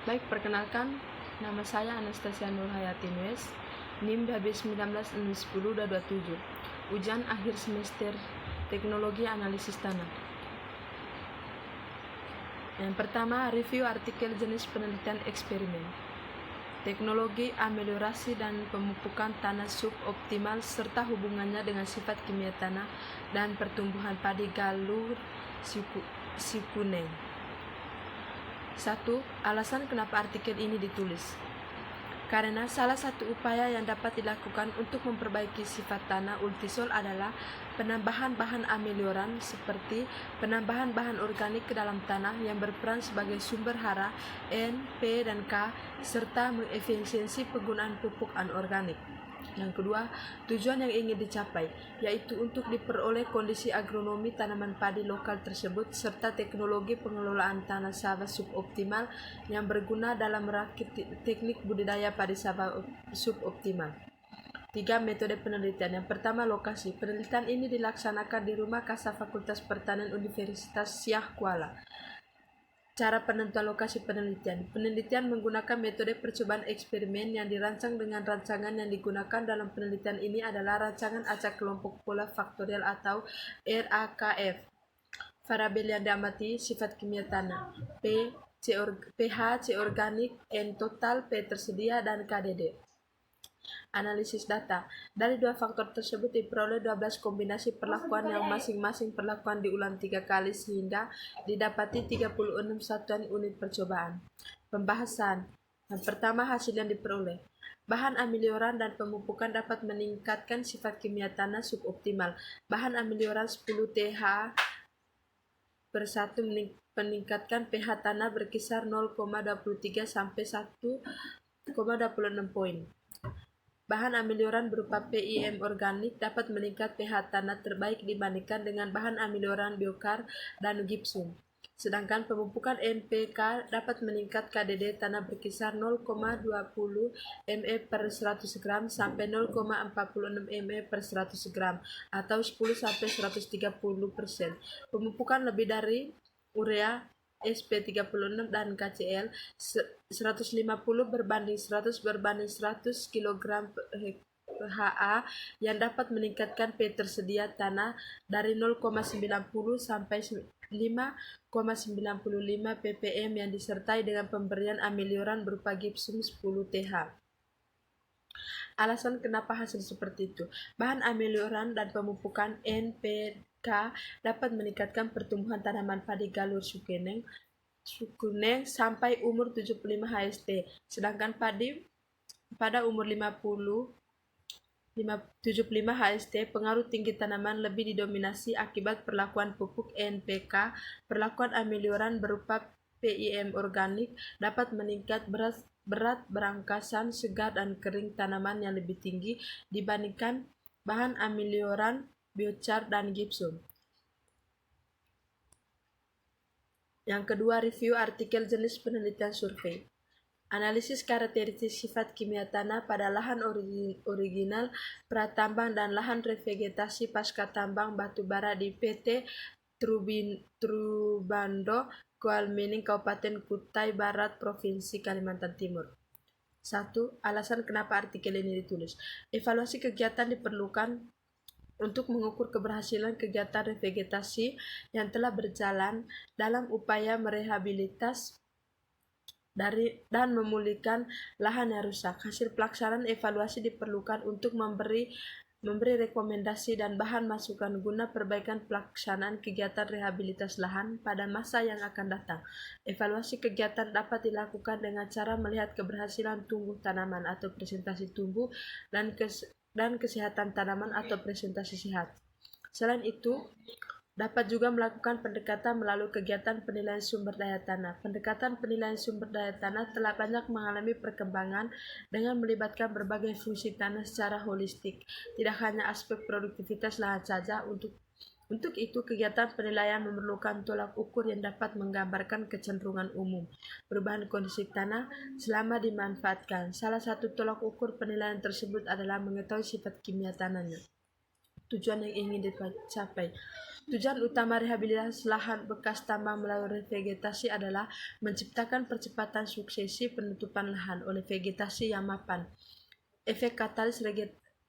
Baik, perkenalkan, nama saya Anastasia Nurhayati Nues, NIM DHB 19-10-27, ujian akhir semester Teknologi Analisis Tanah. Yang pertama, review artikel jenis penelitian eksperimen. Teknologi ameliorasi dan pemupukan tanah suboptimal serta hubungannya dengan sifat kimia tanah dan pertumbuhan padi galur sikuneng. 1. Alasan kenapa artikel ini ditulis. Karena salah satu upaya yang dapat dilakukan untuk memperbaiki sifat tanah ultisol adalah penambahan bahan amelioran seperti penambahan bahan organik ke dalam tanah yang berperan sebagai sumber hara, N, P, dan K, serta mengefisiensi penggunaan pupuk anorganik. Yang kedua, tujuan yang ingin dicapai, yaitu untuk diperoleh kondisi agronomi tanaman padi lokal tersebut serta teknologi pengelolaan tanah sawah suboptimal yang berguna dalam merakit teknik budidaya padi sawah suboptimal. 3. Metode penelitian. Yang pertama, lokasi. Penelitian ini dilaksanakan di Rumah Kasa Fakultas Pertanian Universitas Syah Kuala. Cara penentuan lokasi penelitian. Penelitian menggunakan metode percobaan eksperimen yang dirancang dengan rancangan yang digunakan dalam penelitian ini adalah rancangan acak kelompok pola faktorial atau RAKF. Variabel yang diamati sifat kimia tanah, pH, C organik, N total, P tersedia, dan KDD. Analisis data. Dari dua faktor tersebut diperoleh 12 kombinasi perlakuan yang masing-masing perlakuan diulang 3 kali sehingga didapati 36 satuan unit percobaan. Pembahasan. Yang pertama, hasil yang diperoleh. Bahan amelioran dan pemupukan dapat meningkatkan sifat kimia tanah suboptimal. Bahan amelioran 10 TH per 1 meningkatkan pH tanah berkisar 0,23 sampai 1,26 poin. Bahan amelioran berupa PIM organik dapat meningkat pH tanah terbaik dibandingkan dengan bahan amelioran biokar dan gipsum. Sedangkan pemupukan NPK dapat meningkat KDD tanah berkisar 0,20 mE per 100 gram sampai 0,46 mE per 100 gram atau 10-130%. Pemupukan lebih dari urea SP36 dan KCl 150 berbanding 100 berbanding 100 kg HA yang dapat meningkatkan P tersedia tanah dari 0,90 sampai 5,95 ppm yang disertai dengan pemberian amelioran berupa gipsum 10 TH. Alasan kenapa hasil seperti itu. Bahan amelioran dan pemupukan NPK dapat meningkatkan pertumbuhan tanaman padi galur sikuneng sampai umur 75 HST, sedangkan padi pada umur 75 HST, pengaruh tinggi tanaman lebih didominasi akibat perlakuan pupuk NPK. Perlakuan amelioran berupa PIM organik dapat meningkat berat berangkasan, segar, dan kering tanaman yang lebih tinggi dibandingkan bahan amelioran biochar dan gipsum. Yang kedua, review artikel jenis penelitian survei. Analisis karakteristik sifat kimia tanah pada lahan original pratambang dan lahan revegetasi pasca tambang batu bara di PT Trubando, Kualmening, Kabupaten Kutai Barat, Provinsi Kalimantan Timur. 1. Alasan kenapa artikel ini ditulis. Evaluasi kegiatan diperlukan untuk mengukur keberhasilan kegiatan revegetasi yang telah berjalan dalam upaya merehabilitas dan memulihkan lahan yang rusak. Hasil pelaksanaan evaluasi diperlukan untuk memberi rekomendasi dan bahan masukan guna perbaikan pelaksanaan kegiatan rehabilitas lahan pada masa yang akan datang. Evaluasi kegiatan dapat dilakukan dengan cara melihat keberhasilan tumbuh tanaman atau presentasi tumbuh dan kesehatan tanaman atau presentasi sehat. Selain itu, dapat juga melakukan pendekatan melalui kegiatan penilaian sumber daya tanah. Pendekatan penilaian sumber daya tanah telah banyak mengalami perkembangan dengan melibatkan berbagai fungsi tanah secara holistik, tidak hanya aspek produktivitas lahan saja. Untuk itu, kegiatan penilaian memerlukan tolak ukur yang dapat menggambarkan kecenderungan umum perubahan kondisi tanah selama dimanfaatkan. Salah satu tolak ukur penilaian tersebut adalah mengetahui sifat kimia tanahnya. Tujuan yang ingin dicapai. Tujuan utama rehabilitasi lahan bekas tambang melalui revegetasi adalah menciptakan percepatan suksesi penutupan lahan oleh vegetasi yang mapan. Efek katalis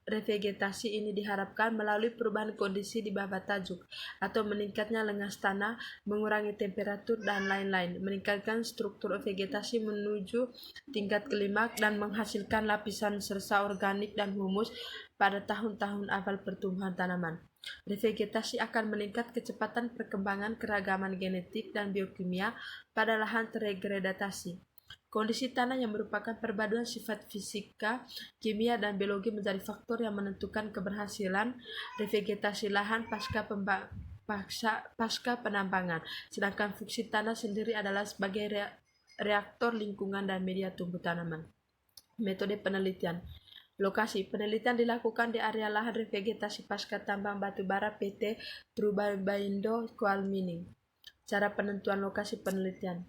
revegetasi ini diharapkan melalui perubahan kondisi di bawah tajuk atau meningkatnya lengas tanah, mengurangi temperatur, dan lain-lain, meningkatkan struktur vegetasi menuju tingkat klimaks dan menghasilkan lapisan sersa organik dan humus pada tahun-tahun awal pertumbuhan tanaman. Revegetasi akan meningkat kecepatan perkembangan keragaman genetik dan biokimia pada lahan teredegradasi. Kondisi tanah yang merupakan perpaduan sifat fisika, kimia, dan biologi menjadi faktor yang menentukan keberhasilan revegetasi lahan pasca penambangan, sedangkan fungsi tanah sendiri adalah sebagai reaktor lingkungan dan media tumbuh tanaman. Metode penelitian. Lokasi penelitian dilakukan di area lahan revegetasi pasca tambang batu bara PT Trubaindo Coal Mining. Cara penentuan lokasi penelitian.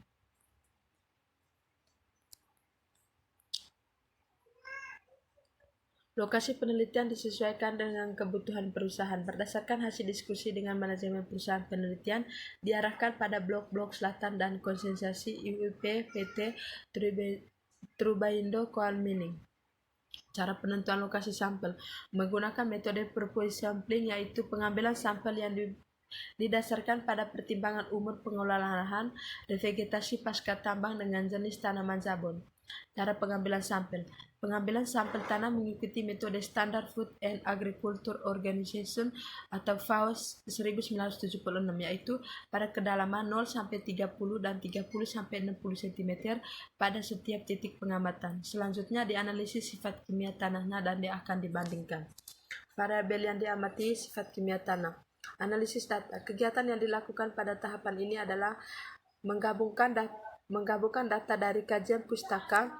Lokasi penelitian disesuaikan dengan kebutuhan perusahaan. Berdasarkan hasil diskusi dengan manajemen perusahaan penelitian, diarahkan pada blok-blok selatan dan konsentrasi IUP PT Trubaindo Coal Mining. Cara penentuan lokasi sampel menggunakan metode purpose sampling, yaitu pengambilan sampel yang didasarkan pada pertimbangan umur pengelolaan lahan revegetasi pasca tambang dengan jenis tanaman zabon. Cara pengambilan sampel. Pengambilan sampel tanah mengikuti metode standar Food and Agriculture Organization atau FAO 1976, yaitu pada kedalaman 0 sampai 30 dan 30 sampai 60 cm pada setiap titik pengamatan. Selanjutnya dianalisis sifat kimia tanahnya dan dia akan dibandingkan. Variabel yang diamati sifat kimia tanah. Analisis data. Kegiatan yang dilakukan pada tahapan ini adalah menggabungkan data dari kajian pustaka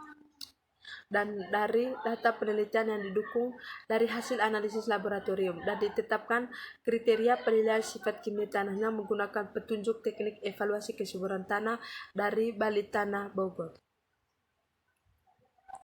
dan dari data penelitian yang didukung dari hasil analisis laboratorium, dan ditetapkan kriteria penilaian sifat kimia tanahnya menggunakan petunjuk teknik evaluasi kesuburan tanah dari Balitana Bogor.